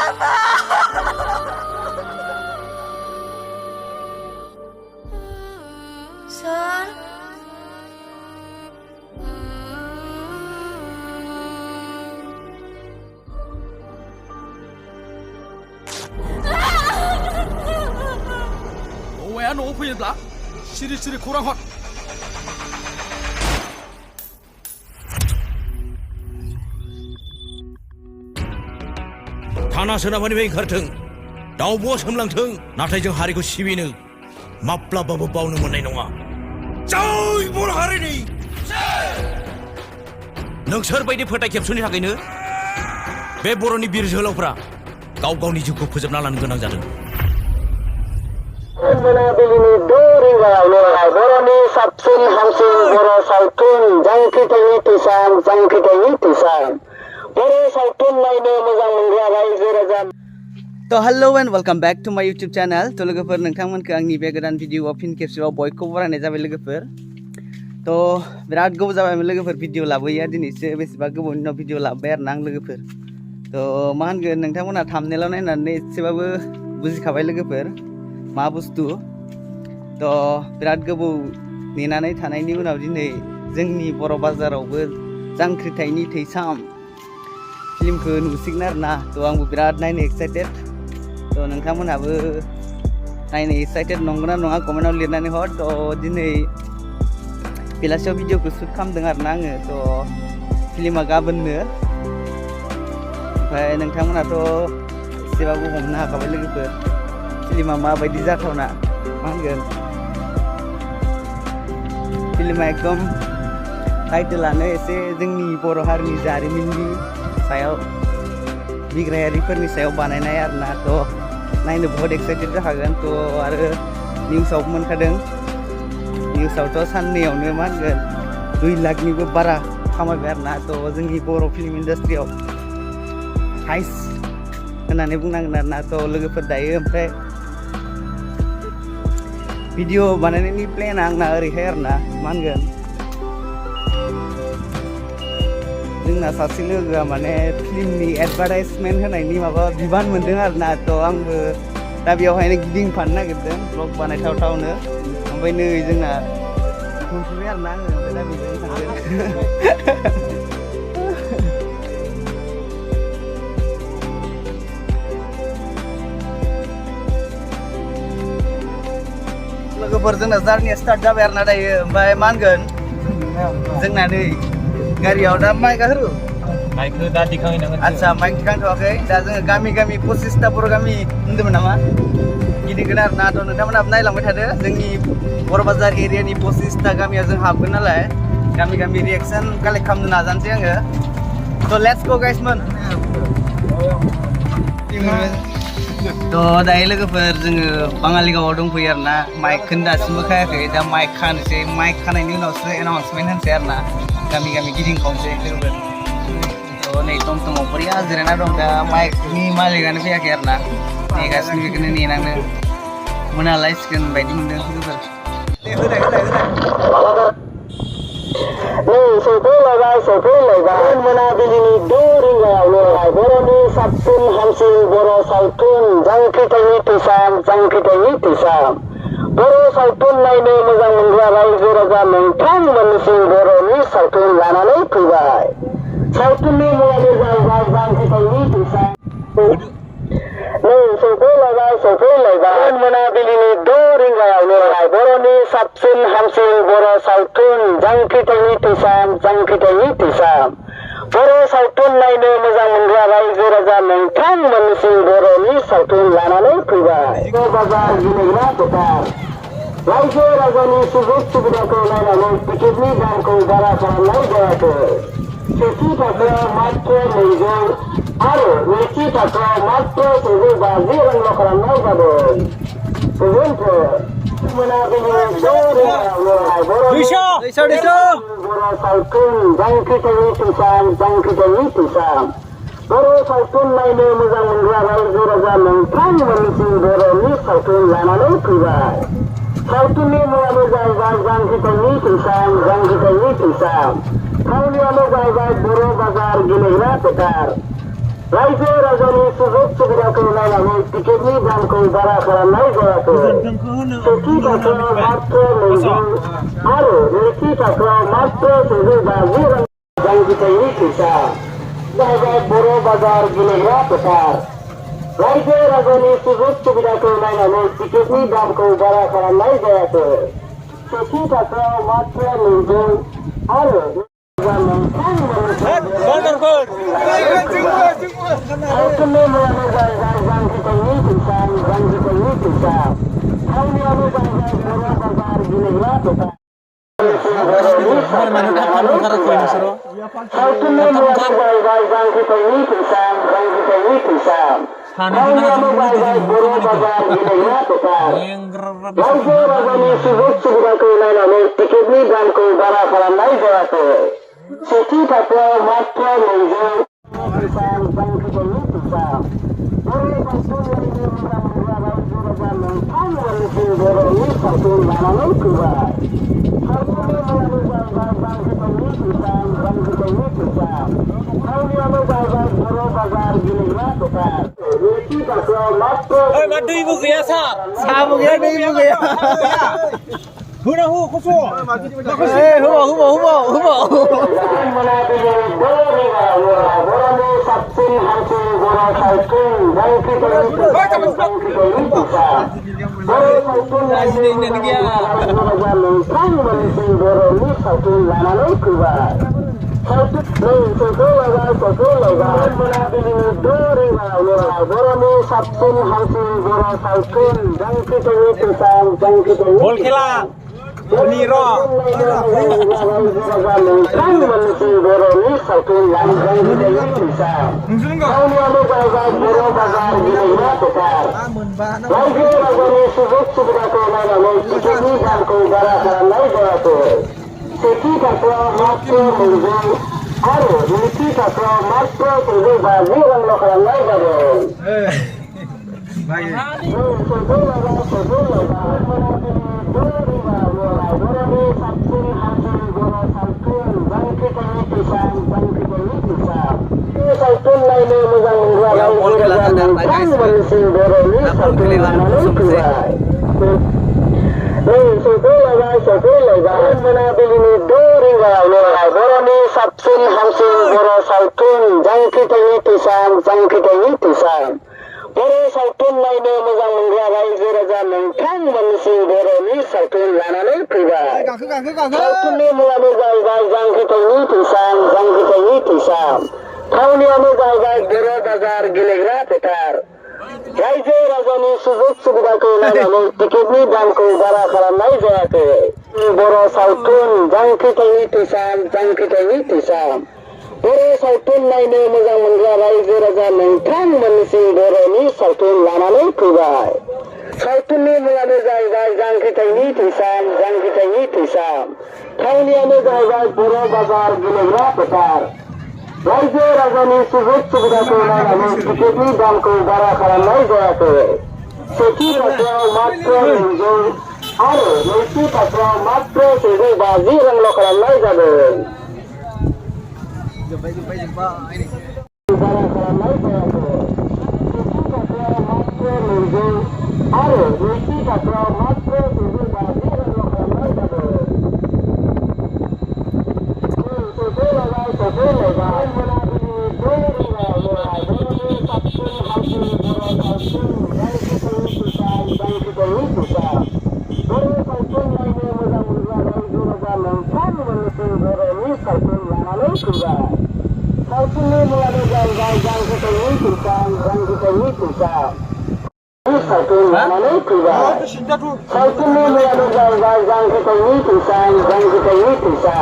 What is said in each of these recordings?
Son. 왜 안 오픈이다? 시리시리 고랑헛. 다나 소나마니 왜 가르튼 다우부어 섬랑튼 나타이정 하리고 시위는 마플라바보 바우는 못내 농아 짜이 뭘 하리니 नोंसोर बायदि फोथायखेबस'नि थाखायनो बे बर'नि बिर जोहोलावफ्रा गाव गावनि जिउखौ फोजोबना लानो गोनां जादों मोनाबिलिनि 2 रिंगायावनो बर'नि साबसिन हामसिन बर' सावथुन जांख्रिथायनि थैसाम जांख्रिथायनि थैसाम बर' सावथुन नायनो मोजां मोनग्रा रायजो राजा तो hello and welcome back to my YouTube channel तो लोगोफोर नोंथांमोनखौ आंनि बे गोदान भिडिअआव फिन खेबसेबाव बयखौबो बरायनाय जाबाय लोगोफोर तो बिराद गोबाव जाबायमोन लोगोफोर भिडिअ लाबोया दिनैसो बेसेबा गोबावनि उनाव भिडिअ लाबोबाय आरोना आं लोगोफोर तो मा होनगोन नोंथांमोना थाम्बनेलाव नायनानै एसेबाबो बुजिखाबाय लोगोफोर मा बुस्थु तो बिराद गोबाव नेनानै थानायनि उनाव दिनै जोंनि बर' बाजारावबो जांख्रिथायनि थैसाम फिल्मखौ नुसिगोन आरोना तो आंबो बिराद नायनो एक्साइटेड तो नोंथांमोनहाबो नायनो एक्साइटेड नंगौना नङा कमेन्टआव लिरनानै हर तो दिनै बेलासियाव भिडिअखौ शुट खालामदों आरोना आङो तो फिल्मा गाबोननो ओमफ्राय नोंथांमोनाथ' एसेबाबो हमनो हाखाबाय लोगोफोर फिल्मा माबायदि जाथावना मा होनगोन फिल्मा एकदम टाइटेलानो एसे जोंनि बर' हारिनि जारिमिननि सायाव बिग्रायारिफोरनि सायाव बानायनाय आरोना तो नायनो बहुत एक्साइटेड जाखागोन तो आरो निउसाव मोनखादों निउसावथ' साननैयावनो मा होनगोन 2 लाखनिबो बारा खामायबाय आरोना तो जोंनि बर' फिल्म इन्डास्ट्रियाव हाइस होननानै बुंनांगोन आरोना तो लोगोफोर दायो ओमफ्राय भिडिअ बानायनायनि प्लेना आंना ओरैहाय आरोना मा होनगोन जोंना सासे लोगोआ माने फिल्मनि एडभार्टाइजमेन्ट होनायनि माबा बिबान मोनदों आरोना तो आंबो दा बेयावहायनो गिदिंफानो नागिरदों ब्लग बानायथावथावनो ओमफ्राय नै जोंना मोनफैबाय आरोना आङो ओमफ्राय दा बेजोंनो थांगोन लोगोफोर जोंना जार्निया स्टार्ट जाबाय आरोना दायो ओमफ्राय मा होनगोन जोंना नै गारियाव दा माइक हो माइकखौ दा दिखांहैनांगोन आच्छा माइक दिखांथ'वाखै दा जोङो गामि गामि 25टा बर' गामि होनदोंमोन नामा गिदिंगोन आरोना थ' नोंथांमोनहाबो नायलांबाय थादो जोंनि बर' बाजार एरियानि 25टा गामियाव जों हाबगोन नालाय गामि गामि रिएक्सन कालेक्ट खालामनो नाजानोसै आङो थ' लेट्स गो गाइसमोन थ' दायो लोगोफोर जोङो बाङालिगावआव दंफैयो आरोना माइकखौनो दासिमबो खायाखै दा माइक खानोसै माइक खानायनि उनावसो एनाउन्समेन्ट होनोसै आरोना गामि गामि गिदिंखावनोसै लोगोफोर थ' नै टमटमाव बोरैया जिरायना दं दा माइकनि मालिकआनो फैयाखै आरोना नेगासिनो बेखौनो नेनांनो मोनालायसिगोन बायदि मोनदों लोगोफोर होनाय नै सफैलायबाय मोनाबिलिनि 2 रिंगायावनो बर'नि साबसिन हामसिन बर' सावथुन जांख्रिथायनि थैसाम जांख्रिथायनि थैसाम बर' सावथुन नायनो मोजां मोनग्रा रायजो राजा नोंथांमोननिसिम बर'नि सावथुन लानानै फैबाय सावथुननि मुङानो जाहैबाय जांख्रिथायनि थैसाम नै सफैलायबाय मोनाबिलिनि 2 रिंगायावनो बर'नि साबसिन हामसिन बर' सावथुन जांख्रिथायनि थैसाम जांख्रिथायनि थैसाम बर' सावथुन नायनो मोजां मोनग्रा रायजो राजा नोंथांमोननिसिम बर'नि सावथुन लानानै फैबाय बाजार गेलेग्रा फोथार रायजो राजानि सुजुग सुबिदाखौ नायनानै टिकेटनि दामखौ बारा खालामनाय जायाखै सेथि थाखोआव मात्र 200 आरो नैथि थाखोआव मात्र 150 रांल' खालामनाय जादों गोजोन्थों मोनाबिलिनि 2 रिंगायावनो बर'नि बर' सावथुन जांख्रिथायनि थैसाम जांख्रिथायनि थैसाम बर' सावथुन नायनो मोजां मोनग्रा रायजो राजा नोंथांमोननिसिम बर'नि सावथुन लानानै फैबाय सावथुननि मुङानो जाहैबाय जांख्रिथायनि थैसाम जांख्रिथायनि थैसाम थावनियानो जाहैबाय बर' बाजार गेलेग्रा फोथार रायजो राजानि सुजुग सुबिदाखौ नायनानै टिकेटनि दामखौ बारा खालामनाय जायाखै। सेथि थाखोआव मात्र 200 आरो नैथि थाखोआव मात्र 150 रां जांगिथायनि फैसा जाहैबाय बर' बाजार गेलेग्रा फोथार। रायजो राजानि सुजुग सुबिदाखौ नायनानै टिकेटनि दामखौ बारा खालामनाय जायाखै। सेथि थाखोआव मात्र 200 आरो रायजो राजानि सुजुग सुबिदाखौ नायनानै टिकेटनि दामखौ बारा खालामनाय जायाखै। सेथि थाखोआव मात्र 200 जांख्रिथायनि फैसा बर' सावथुन बर'नि सावथुन लानानै फैबाय। सावथुननि मुङानो जाहैबाय जांख्रिथायनि फैसा जांख्रिथायनि फैसा थावनियानो जाहैबाय बर' बाजार गेलेग्रा फोथार। नैथि थाखोआव मात्र दैबो गैया साबो गैया दैबो गैया होना हो खस' बर'नि साबसिन हामसिन बर' सावथुन जांख्रिथायनि बर'नि सावथुन लानानै फैबाय। बर'नि साबसिन हामसिन बर' सावथुन जांख्रिथायनि फैसा जांख्रिथायनि बल खेला बर'नि बर'नि सावथुन जांख्रिथायनि फैसा थावनियानो जाहैबाय बर' बाजार गेलेग्रा फोथार। रायजो राजानि सुजुग सुबिदाखौ नायनानै टिकेटनि दामखौ बारा खालामनाय जायाखै। सेथि थाखोआव मात्र 200 आरो नैथि थाखोआव मात्र 150 रांल' खालामनाय जादों। बर'नि साबसिन हामसिन बर' सावथुन जांख्रिथायनि फैसा जांख्रिथायनि फैसा सावथुन नायनो मोजां मोनग्रा बर'नि सावथुन लानानै फैबाय। मोनाबिलिनि 2 रिंगायावनो बर'नि साबसिन हामसिन बर' सावथुन जांख्रिथायनि फैसा जांख्रिथायनि फैसा बर' सावथुन नायनो मोजां मोनग्रा रायजो राजा नोंथांमोननिसिम बर'नि सावथुन लानानै फैबाय। सावथुननि मुङानो जाहैबाय जांख्रिथायनि फैसा जांख्रिथायनि फैसा थावनियानो जाहैबाय बर' बाजार गेलेग्रा फोथार। रायजो राजानि सुजुग सुबिदाखौ नायनानै टिकेटनि दामखौ बारा खालामनाय जायाखै। बर' सावथुन जांख्रिथायनि फैसा जांख्रिथायनि फैसा बर' सावथुन नायनो मोजां मोनग्रा रायजो राजा नोंथांमोननिसिम बर'नि सावथुन लानानै फैबाय। सावथुननि मुङानो जाहैबाय जांख्रिथायनि फैसा जांख्रिथायनि फैसा थावनियानो जाहैबाय बर' बाजार गेलेग्रा फोथार। रायजो राजानि सुजुग सुबिदाखौ नायनानै टिकेटनि दामखौ बारा खालामनाय जायाखै। सेथि थाखोआव मात्र 200 आरो नैथि थाखोआव मात्र 150 रांल' खालामनाय जादों। बारा खालामनाय जायाखै। सेथि थाखोआव मात्र 200 आरो नैथि थाखोआव मात्र 150 रांल' खालामनाय जादों। सावथुननि मुङानो जाहैबाय जांख्रिथायनि फैसा जांख्रिथायनि फैसा सावथुन लानानै फैबाय। सावथुननि मुङानो जाहैबाय जांख्रिथायनि फैसा जांख्रिथायनि फैसा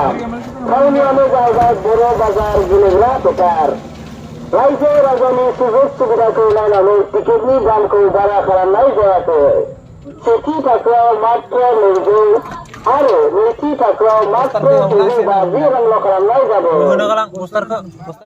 थावनियानो जाहैबाय बर' बाजार गेलेग्रा फोथार। रायजो राजानि सुजुग सुबिदाखौ नायनानै टिकेटनि दामखौ बारा खालामनाय जायाखै। सेथि थाखोआव मात्र 200 आरो नैथि थाखोआव मात्र 150 रांल' खालामनाय जादों।